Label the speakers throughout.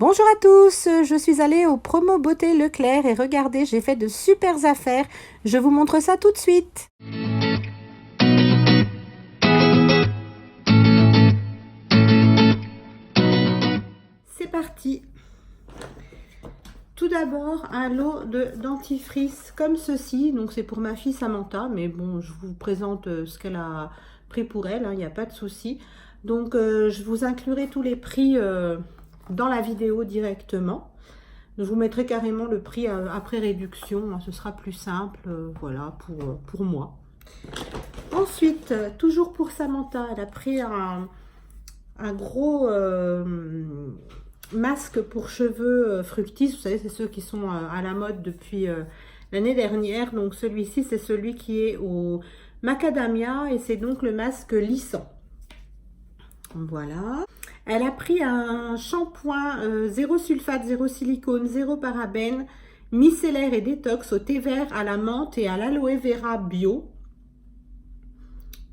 Speaker 1: Bonjour à tous, je suis allée au Promo Beauté Leclerc et regardez, j'ai fait de super affaires. Je vous montre ça tout de suite. C'est parti. Tout d'abord, un lot de dentifrice comme ceci. Donc c'est pour ma fille Samantha, mais bon, je vous présente ce qu'elle a pris pour elle, il n'y a pas de souci. Donc je vous inclurai tous les prix dans la vidéo directement. Je vous mettrai carrément le prix après réduction, ce sera plus simple, voilà, pour moi. Ensuite, toujours pour Samantha, elle a pris un gros masque pour cheveux Fructis. Vous savez, c'est ceux qui sont à la mode depuis l'année dernière. Donc celui-ci, c'est celui qui est au macadamia et c'est donc le masque lissant. Voilà. Elle a pris un shampoing zéro sulfate, zéro silicone, zéro parabène, micellaire et détox au thé vert, à la menthe et à l'aloe vera bio.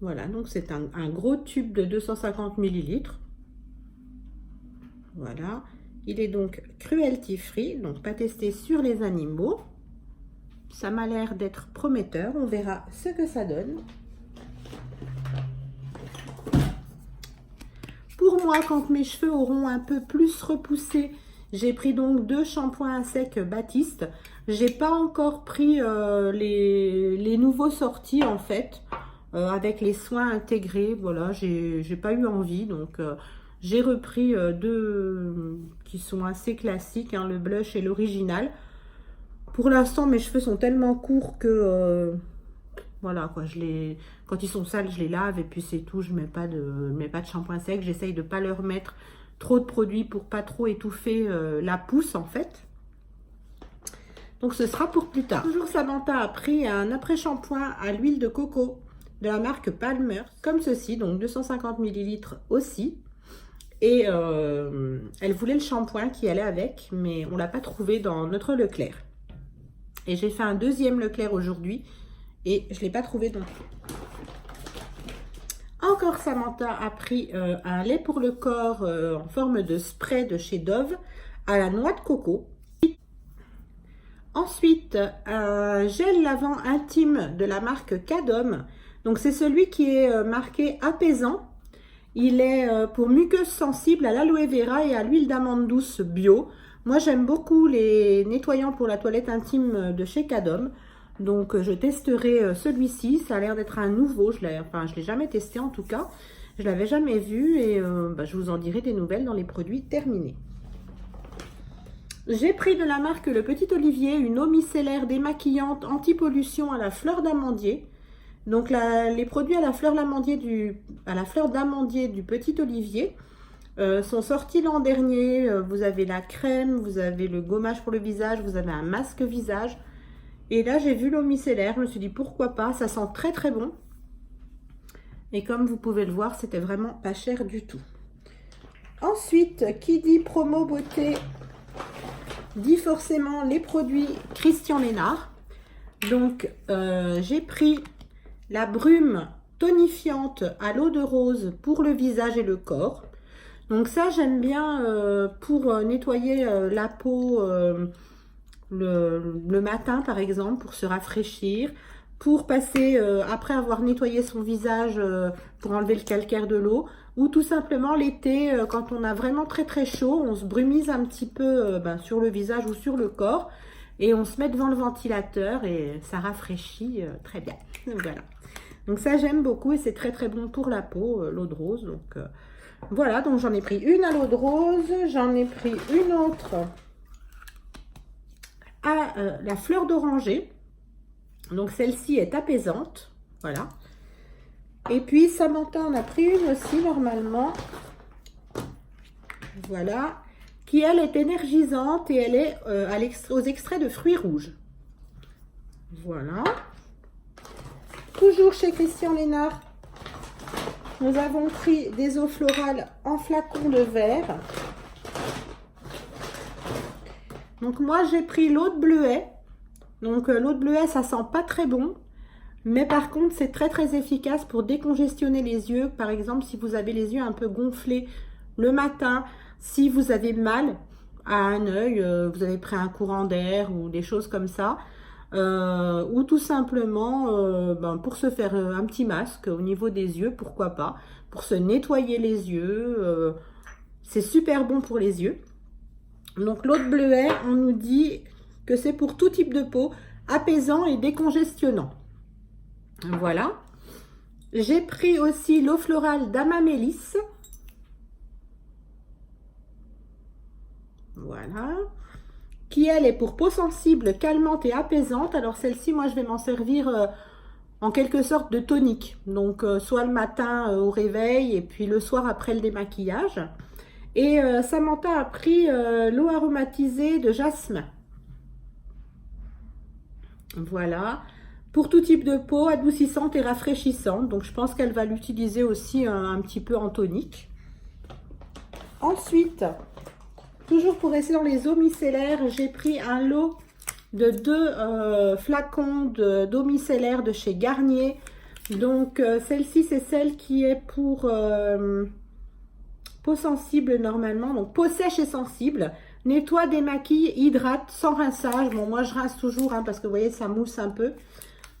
Speaker 1: Voilà, donc c'est un gros tube de 250 ml. Voilà. Il est donc cruelty free, donc pas testé sur les animaux. Ça m'a l'air d'être prometteur. On verra ce que ça donne. Pour moi, quand mes cheveux auront un peu plus repoussé, j'ai pris donc 2 shampoings à sec Baptiste. J'ai pas encore pris les nouveaux sortis en fait, avec les soins intégrés. Voilà, j'ai pas eu envie, donc j'ai repris 2 qui sont assez classiques, le blush et l'original. Pour l'instant, mes cheveux sont tellement courts que voilà quoi, quand ils sont sales, je les lave et puis c'est tout. Je mets pas de shampoing sec. J'essaye de pas leur mettre trop de produits pour pas trop étouffer la pousse en fait. Donc ce sera pour plus tard. Toujours Samantha a pris un après-shampoing à l'huile de coco de la marque Palmer, comme ceci, donc 250 ml aussi. Et elle voulait le shampoing qui allait avec, mais on l'a pas trouvé dans notre Leclerc. Et j'ai fait un deuxième Leclerc aujourd'hui. Et je ne l'ai pas trouvé non plus. Encore Samantha a pris un lait pour le corps en forme de spray de chez Dove à la noix de coco. Ensuite, un gel lavant intime de la marque Cadom. Donc c'est celui qui est marqué apaisant. Il est pour muqueuses sensibles à l'aloe vera et à l'huile d'amande douce bio. Moi j'aime beaucoup les nettoyants pour la toilette intime de chez Cadom. Donc je testerai celui-ci, ça a l'air d'être un nouveau, je l'ai jamais testé en tout cas, je l'avais jamais vu et je vous en dirai des nouvelles dans les produits terminés. J'ai pris de la marque Le Petit Olivier une eau micellaire démaquillante anti-pollution à la fleur d'amandier. Donc les produits à la fleur d'amandier du Petit Olivier sont sortis l'an dernier. Vous avez la crème, vous avez le gommage pour le visage, vous avez un masque visage. Et là, j'ai vu l'eau micellaire, je me suis dit pourquoi pas, ça sent très très bon. Et comme vous pouvez le voir, c'était vraiment pas cher du tout. Ensuite, qui dit promo beauté, dit forcément les produits Christian Lénard. Donc, j'ai pris la brume tonifiante à l'eau de rose pour le visage et le corps. Donc ça, j'aime bien pour nettoyer la peau le matin par exemple, pour se rafraîchir, pour passer après avoir nettoyé son visage pour enlever le calcaire de l'eau, ou tout simplement l'été quand on a vraiment très très chaud, on se brumise un petit peu sur le visage ou sur le corps et on se met devant le ventilateur et ça rafraîchit très bien. Donc voilà, donc ça j'aime beaucoup et c'est très très bon pour la peau, l'eau de rose. Donc voilà, donc j'en ai pris une à l'eau de rose, j'en ai pris une autre à la fleur d'oranger. Donc celle-ci est apaisante, voilà. Et puis Samantha en a pris une aussi normalement, voilà, qui elle est énergisante et elle est aux extraits de fruits rouges. Voilà. Toujours chez Christian Lénard, nous avons pris des eaux florales en flacon de verre. Donc moi j'ai pris l'eau de bleuet. Donc l'eau de bleuet ça sent pas très bon. Mais par contre c'est très très efficace pour décongestionner les yeux. Par exemple si vous avez les yeux un peu gonflés le matin, si vous avez mal, à un œil, vous avez pris un courant d'air ou des choses comme ça. Ou tout simplement pour se faire un petit masque au niveau des yeux, pourquoi pas, pour se nettoyer les yeux, c'est super bon pour les yeux. Donc l'eau de bleuet, on nous dit que c'est pour tout type de peau, apaisant et décongestionnant. Voilà. J'ai pris aussi l'eau florale d'Amamélis. Voilà. Qui elle est pour peau sensible, calmante et apaisante. Alors celle-ci, moi je vais m'en servir en quelque sorte de tonique. Donc soit le matin au réveil et puis le soir après le démaquillage. Et Samantha a pris l'eau aromatisée de jasmin. Voilà. Pour tout type de peau, adoucissante et rafraîchissante. Donc je pense qu'elle va l'utiliser aussi un petit peu en tonique. Ensuite, toujours pour rester dans les eaux micellaires, j'ai pris un lot de 2 flacons d'eau micellaire de chez Garnier. Donc celle-ci, c'est celle qui est pour peau sensible normalement. Donc peau sèche et sensible. Nettoie, démaquille, hydrate sans rinçage. Bon, moi je rince toujours parce que vous voyez, ça mousse un peu.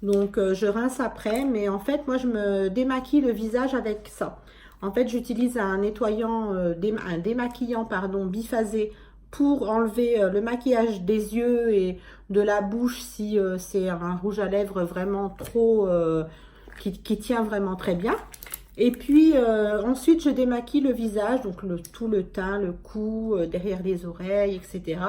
Speaker 1: Donc je rince après. Mais en fait, moi je me démaquille le visage avec ça. En fait, j'utilise un nettoyant, un démaquillant, pardon, biphasé pour enlever le maquillage des yeux et de la bouche si c'est un rouge à lèvres vraiment trop, qui tient vraiment très bien. Et puis ensuite, je démaquille le visage, donc tout le teint, le cou, derrière les oreilles, etc.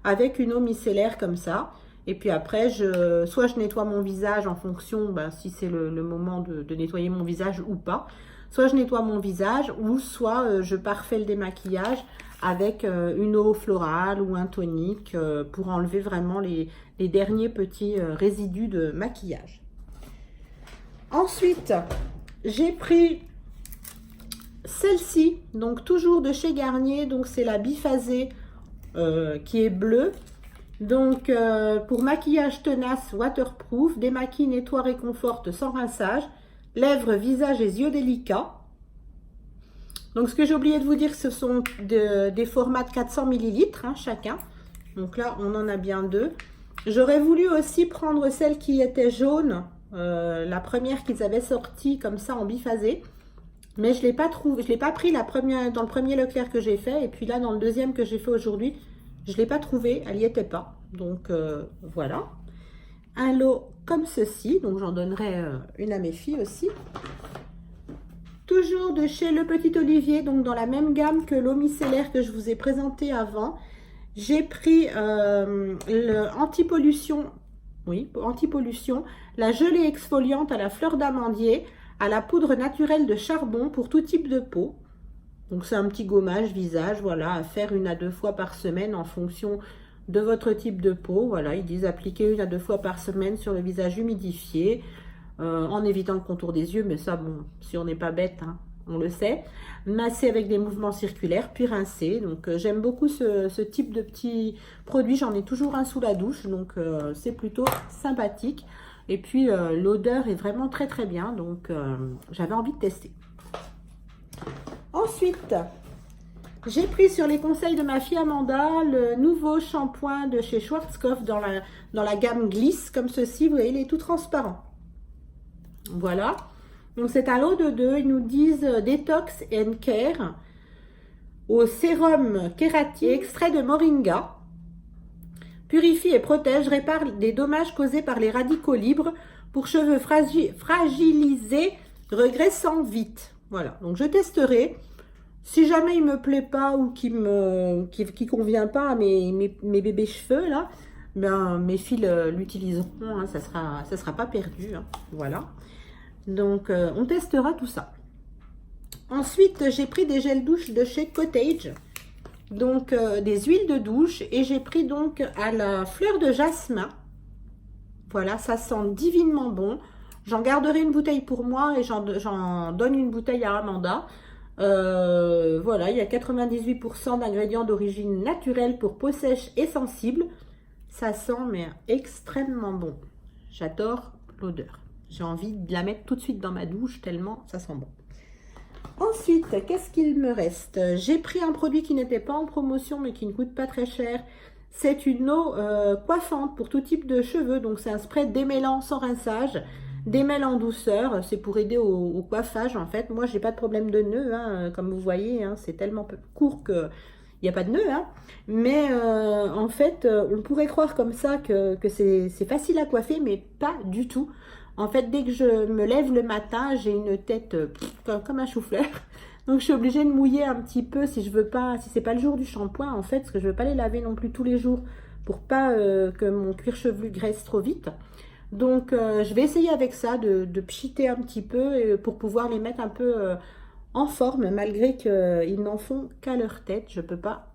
Speaker 1: avec une eau micellaire comme ça. Et puis après, soit je nettoie mon visage en fonction, si c'est le moment de nettoyer mon visage ou pas. Soit je nettoie mon visage ou soit je parfais le démaquillage avec une eau florale ou un tonique pour enlever vraiment les derniers petits résidus de maquillage. Ensuite, j'ai pris celle-ci, donc toujours de chez Garnier, donc c'est la biphasée qui est bleue. Donc pour maquillage tenace, waterproof, démaquille, nettoie, réconforte sans rinçage. Lèvres, visage et yeux délicats. Donc ce que j'ai oublié de vous dire, ce sont des formats de 400 ml chacun. Donc là, on en a bien 2. J'aurais voulu aussi prendre celle qui était jaune, la première qu'ils avaient sortie comme ça en biphasé. Mais je ne l'ai pas trouvé, je ne l'ai pas pris dans le premier Leclerc que j'ai fait. Et puis là, dans le deuxième que j'ai fait aujourd'hui, je ne l'ai pas trouvé, elle n'y était pas. Donc voilà. Un lot comme ceci, donc j'en donnerai une à mes filles aussi. Toujours de chez Le Petit Olivier, donc dans la même gamme que l'eau micellaire que je vous ai présenté avant. J'ai pris le anti-pollution, la gelée exfoliante à la fleur d'amandier, à la poudre naturelle de charbon pour tout type de peau. Donc c'est un petit gommage visage, voilà, à faire 1 à 2 fois par semaine en fonction de votre type de peau. Voilà, ils disent appliquer 1 à 2 fois par semaine sur le visage humidifié, en évitant le contour des yeux, mais ça, bon, si on n'est pas bête, on le sait. Masser avec des mouvements circulaires, puis rincer. Donc j'aime beaucoup ce type de petits produits. J'en ai toujours un sous la douche, donc c'est plutôt sympathique. Et puis l'odeur est vraiment très très bien, donc j'avais envie de tester. Ensuite, j'ai pris sur les conseils de ma fille Amanda le nouveau shampoing de chez Schwarzkopf dans la gamme Glisse, comme ceci. Vous voyez, il est tout transparent. Voilà. Donc c'est un lot de 2. Ils nous disent Detox and Care au sérum kératine, extrait de moringa. Purifie et protège, répare des dommages causés par les radicaux libres pour cheveux fragilisés, regraissant vite. Voilà, donc je testerai. Si jamais il me plaît pas ou qui convient pas à mes bébés cheveux là, mes filles l'utiliseront, ça sera pas perdu, voilà. Donc on testera tout ça. Ensuite, j'ai pris des gels douche de chez Cottage, donc des huiles de douche, et j'ai pris donc à la fleur de jasmin. Voilà, ça sent divinement bon. J'en garderai une bouteille pour moi et j'en donne une bouteille à Amanda. Voilà, il y a 98% d'ingrédients d'origine naturelle pour peau sèche et sensible. Ça sent mais extrêmement bon. J'adore l'odeur. J'ai envie de la mettre tout de suite dans ma douche tellement ça sent bon. Ensuite, qu'est-ce qu'il me reste? J'ai pris un produit qui n'était pas en promotion, mais qui ne coûte pas très cher. C'est une eau coiffante pour tout type de cheveux. Donc, c'est un spray démêlant sans rinçage, démêle en douceur. C'est pour aider au coiffage, en fait. Moi, j'ai pas de problème de nœud, hein, comme vous voyez. Hein, c'est tellement court que il n'y a pas de nœud. Hein. Mais en fait, on pourrait croire comme ça que c'est facile à coiffer, mais pas du tout. En fait, dès que je me lève le matin, j'ai une tête comme un chou-fleur. Donc, je suis obligée de mouiller un petit peu si je veux pas, si c'est pas le jour du shampoing, en fait, parce que je veux pas les laver non plus tous les jours pour pas que mon cuir chevelu graisse trop vite. Donc, je vais essayer avec ça de pchiter un petit peu pour pouvoir les mettre un peu en forme, malgré qu'ils n'en font qu'à leur tête. Je peux pas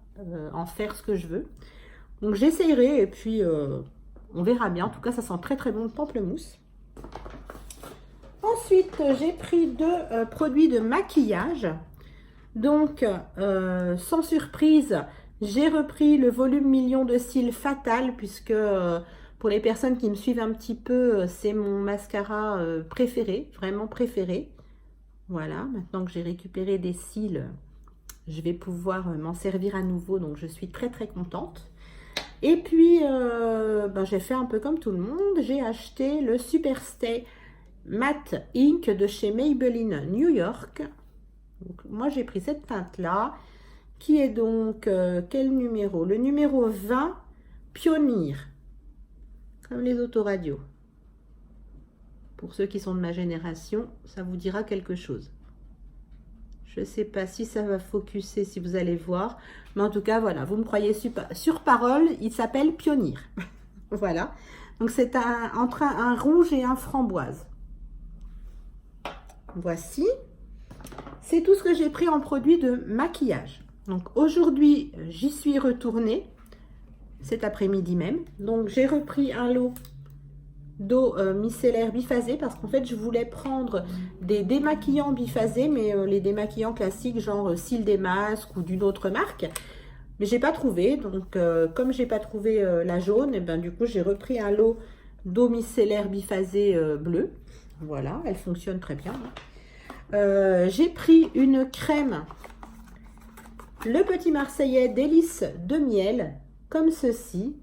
Speaker 1: en faire ce que je veux. Donc, j'essayerai et puis on verra bien. En tout cas, ça sent très très bon le pamplemousse. Ensuite, j'ai pris deux produits de maquillage. Donc, sans surprise, j'ai repris le volume million de cils Fatal, puisque pour les personnes qui me suivent un petit peu, c'est mon mascara préféré, vraiment préféré. Voilà, maintenant que j'ai récupéré des cils, je vais pouvoir m'en servir à nouveau, donc je suis très très contente. Et puis, j'ai fait un peu comme tout le monde, j'ai acheté le Superstay Matte Ink de chez Maybelline New York. Donc, moi, j'ai pris cette teinte-là, qui est donc, quel numéro? Le numéro 20, Pionnier, comme les autoradios. Pour ceux qui sont de ma génération, ça vous dira quelque chose. Je ne sais pas si ça va focuser, si vous allez voir. Mais en tout cas, voilà, vous me croyez sur parole, il s'appelle Pionnier. Voilà. Donc, c'est entre un rouge et un framboise. Voici. C'est tout ce que j'ai pris en produit de maquillage. Donc, aujourd'hui, j'y suis retournée. Cet après-midi même. Donc, j'ai repris un lot d'eau micellaire biphasée parce qu'en fait je voulais prendre des démaquillants biphasés, mais les démaquillants classiques genre cils des masques ou d'une autre marque, mais j'ai pas trouvé. Donc comme j'ai pas trouvé la jaune, et ben du coup j'ai repris un lot d'eau micellaire biphasée bleue. Voilà, elle fonctionne très bien. J'ai pris une crème, le Petit Marseillais délice de miel, comme ceci.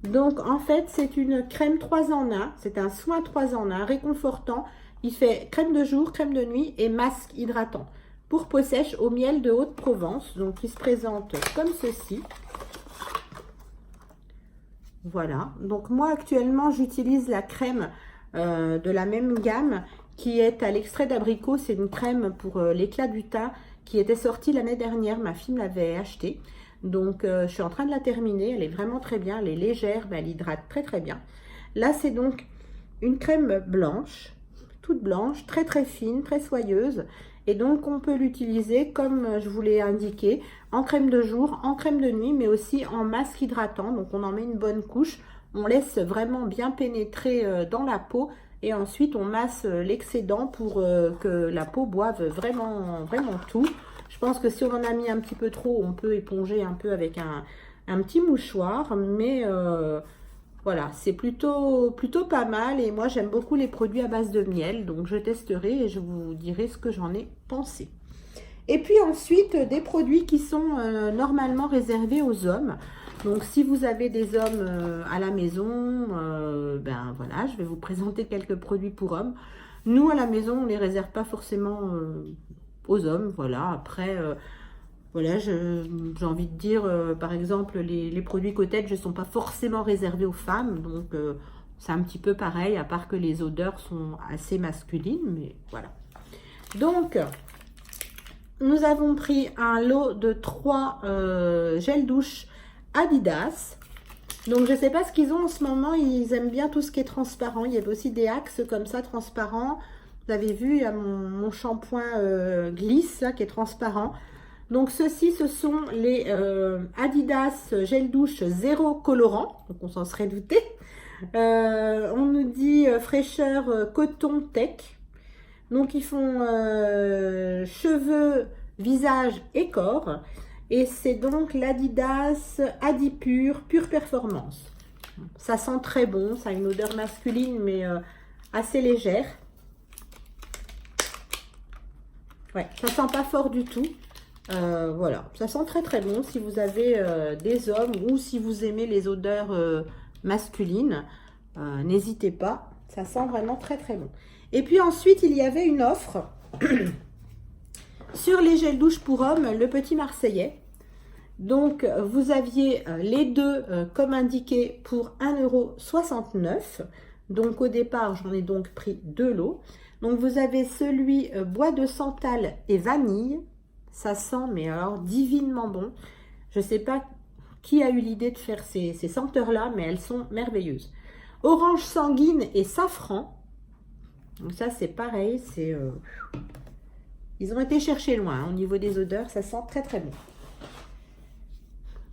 Speaker 1: Donc, en fait, c'est une crème 3 en 1. C'est un soin 3 en 1, réconfortant. Il fait crème de jour, crème de nuit et masque hydratant. Pour peau sèche au miel de Haute-Provence. Donc, il se présente comme ceci. Voilà. Donc, moi, actuellement, j'utilise la crème de la même gamme qui est à l'extrait d'abricot. C'est une crème pour l'éclat du teint qui était sortie l'année dernière. Ma fille me l'avait achetée. Donc, je suis en train de la terminer. Elle est vraiment très bien. Elle est légère, mais elle hydrate très, très bien. Là, c'est donc une crème blanche, toute blanche, très, très fine, très soyeuse. Et donc, on peut l'utiliser, comme je vous l'ai indiqué, en crème de jour, en crème de nuit, mais aussi en masque hydratant. Donc, on en met une bonne couche. On laisse vraiment bien pénétrer dans la peau. Et ensuite, on masse l'excédent pour que la peau boive vraiment, vraiment tout. Je pense que si on en a mis un petit peu trop, on peut éponger un peu avec un petit mouchoir. Mais voilà, c'est plutôt pas mal. Et moi, j'aime beaucoup les produits à base de miel. Donc, je testerai et je vous dirai ce que j'en ai pensé. Et puis ensuite, des produits qui sont normalement réservés aux hommes. Donc, si vous avez des hommes à la maison, ben voilà, je vais vous présenter quelques produits pour hommes. Nous, à la maison, on ne les réserve pas forcément aux hommes, voilà. Après, voilà, j'ai envie de dire, par exemple, les produits Cottage ne sont pas forcément réservés aux femmes, donc c'est un petit peu pareil, à part que les odeurs sont assez masculines, mais voilà. Donc, nous avons pris un lot de 3 gels douche Adidas. Donc, je ne sais pas ce qu'ils ont en ce moment, ils aiment bien tout ce qui est transparent. Il y avait aussi des axes comme ça, transparents. Vous avez vu, il y a mon shampoing glisse là, qui est transparent. Donc, ceux-ci, ce sont les Adidas gel douche zéro colorant. Donc, on s'en serait douté. On nous dit fraîcheur coton tech. Donc, ils font cheveux, visage et corps. Et c'est donc l'Adidas Adipure Pure Performance. Ça sent très bon. Ça a une odeur masculine, mais assez légère. Ouais, ça sent pas fort du tout. Voilà, ça sent très très bon si vous avez des hommes ou si vous aimez les odeurs masculines. N'hésitez pas, ça sent vraiment très très bon. Et puis ensuite, il y avait une offre sur les gels douche pour hommes, le Petit Marseillais. Donc, vous aviez les deux comme indiqué pour 1,69 €. Donc, au départ, j'en ai donc pris 2 lots. Donc, vous avez celui bois de santal et vanille. Ça sent, mais alors, divinement bon. Je ne sais pas qui a eu l'idée de faire ces senteurs-là, mais elles sont merveilleuses. Orange sanguine et safran. Donc, ça, c'est pareil. Ils ont été chercher loin hein, au niveau des odeurs. Ça sent très, très bon.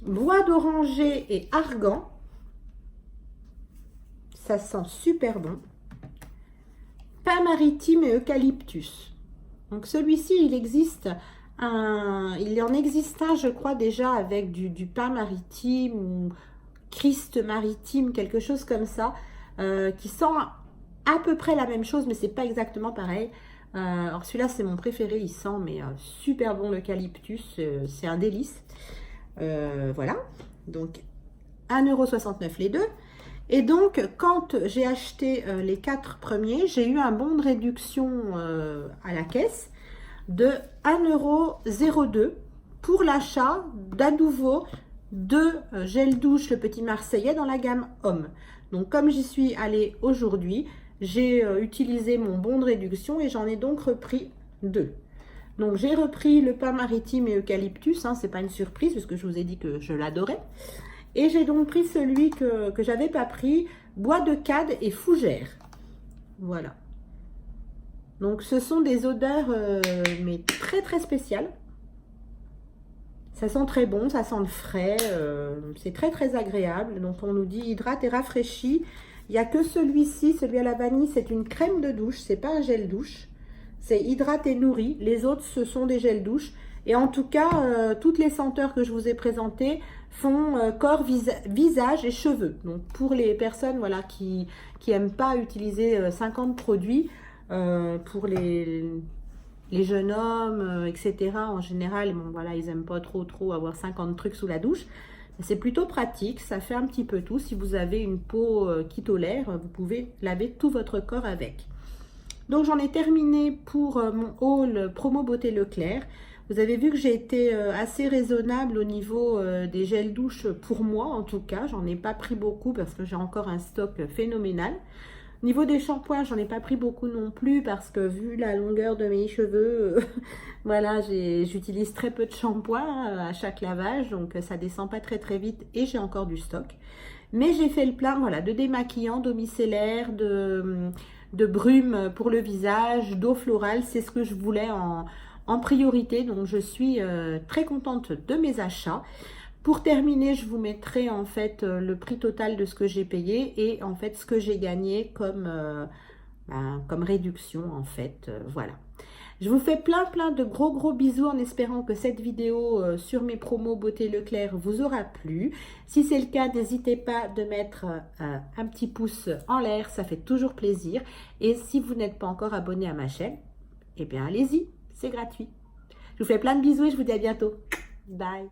Speaker 1: Bois d'oranger et argan. Ça sent super bon. Pain maritime et eucalyptus. Donc celui-ci, il en existe un, je crois, déjà avec du pain maritime ou Christ maritime, quelque chose comme ça, qui sent à peu près la même chose, mais c'est pas exactement pareil. Alors celui-là, c'est mon préféré, il sent mais super bon l'eucalyptus, c'est un délice. Voilà, donc 1,69 € les deux. Et donc, quand j'ai acheté les 4 premiers, j'ai eu un bon de réduction à la caisse de 1,02 € pour l'achat d'à nouveau de gel douche le Petit Marseillais dans la gamme homme. Donc, comme j'y suis allée aujourd'hui, j'ai utilisé mon bon de réduction et j'en ai donc repris 2. Donc, j'ai repris le pain maritime et eucalyptus, hein, c'est pas une surprise puisque je vous ai dit que je l'adorais. Et j'ai donc pris celui que j'avais pas pris, bois de cade et fougère. Voilà. Donc, ce sont des odeurs, mais très, très spéciales. Ça sent très bon, ça sent le frais. C'est très, très agréable. Donc, on nous dit hydrate et rafraîchit. Il n'y a que celui-ci, celui à la vanille, c'est une crème de douche. C'est pas un gel douche. C'est hydrate et nourrit. Les autres, ce sont des gels douche. Et en tout cas, toutes les senteurs que je vous ai présentées font corps, visage et cheveux. Donc, pour les personnes voilà, qui n'aiment pas utiliser 50 produits, pour les jeunes hommes, etc., en général, bon, voilà, ils n'aiment pas trop avoir 50 trucs sous la douche. C'est plutôt pratique, ça fait un petit peu tout. Si vous avez une peau qui tolère, vous pouvez laver tout votre corps avec. Donc, j'en ai terminé pour mon haul promo Beauté Leclerc. Vous avez vu que j'ai été assez raisonnable au niveau des gels douche pour moi, en tout cas. J'en ai pas pris beaucoup parce que j'ai encore un stock phénoménal. Au niveau des shampoings, j'en ai pas pris beaucoup non plus parce que vu la longueur de mes cheveux, voilà, j'utilise très peu de shampoing à chaque lavage. Donc, ça descend pas très très vite et j'ai encore du stock. Mais j'ai fait le plein voilà, de démaquillants, d'eau micellaire, de brume pour le visage, d'eau florale. C'est ce que je voulais en priorité. Donc, je suis très contente de mes achats. Pour terminer, je vous mettrai en fait le prix total de ce que j'ai payé et en fait ce que j'ai gagné comme réduction en fait. Voilà. Je vous fais plein de gros bisous en espérant que cette vidéo sur mes promos Beauté Leclerc vous aura plu. Si c'est le cas, n'hésitez pas de mettre un petit pouce en l'air, ça fait toujours plaisir. Et si vous n'êtes pas encore abonné à ma chaîne, eh bien allez-y, c'est gratuit. Je vous fais plein de bisous et je vous dis à bientôt. Bye.